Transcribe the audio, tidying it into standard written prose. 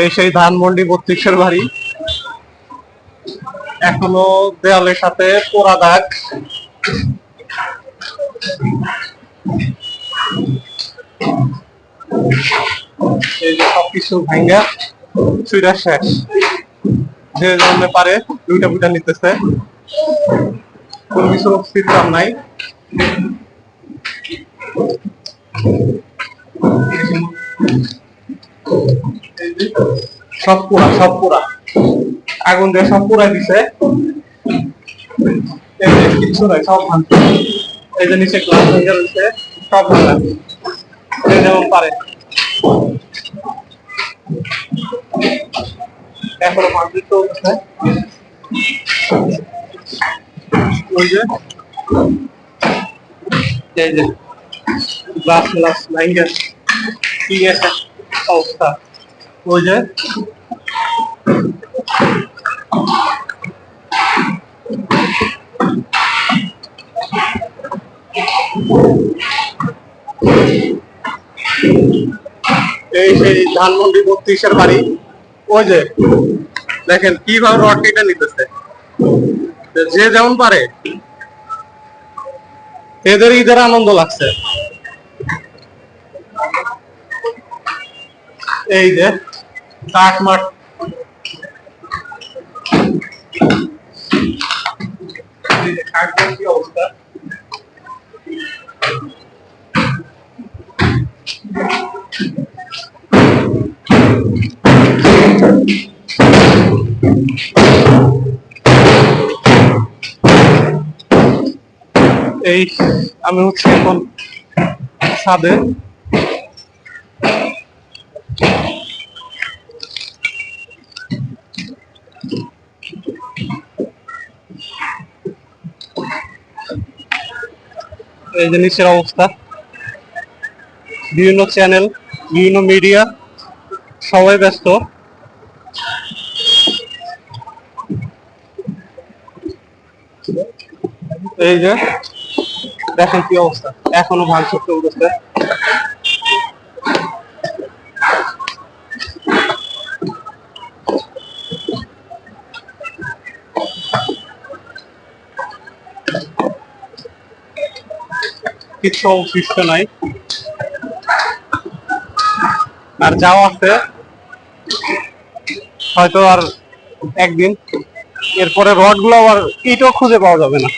এই সেই ধানমন্ডি 32-এর বাড়ি, এখনো দেয়ালের সাথে পোড়া দাগ। এই যে সবকিছু ভাঙ্গা চুইরা শেষ। যে যেমন পারে দুইটা বুইটা নিতেছে, কোন কিছু অস্তিত্ব নাই। সব পুরা, সব পুরা, আগুন দিয়ে সব পুরাই দিছে। এই যে কিছু নাই, সব ভাঙছে। এই যে নিচে গ্লাস ভেঙে রয়েছে, সব ভাঙা। যে যেমন পারে এখনো ভাঙতে চলতেছে। ওই যে এই যে গ্লাস গ্লাস ভেঙে কি আছে অবস্থা। ওই যে এই সেই ধানমন্ডি 32-এর বাড়ি। ওই যে দেখেন কিভাবে রড কেটে নিতেছে, যে যেমন পারে। এদের ঈদের আনন্দ লাগছে। এই যে কাঠ মাঠ, কি অবস্থা। এই আমি হচ্ছে এখন ছাদে। এই যে নিচের অবস্থা, বিভিন্ন চ্যানেল, বিভিন্ন মিডিয়া সবাই ব্যস্ত। এই যে দেখেন কি অবস্থা, এখনো ভাঙচুর চলতেছে। কিছু অবশিষ্ট নাই। আর যাওয়াতে হয়তো আর একদিন, এরপরে রড গুলো আর ইটও খুঁজে পাওয়া যাবে না।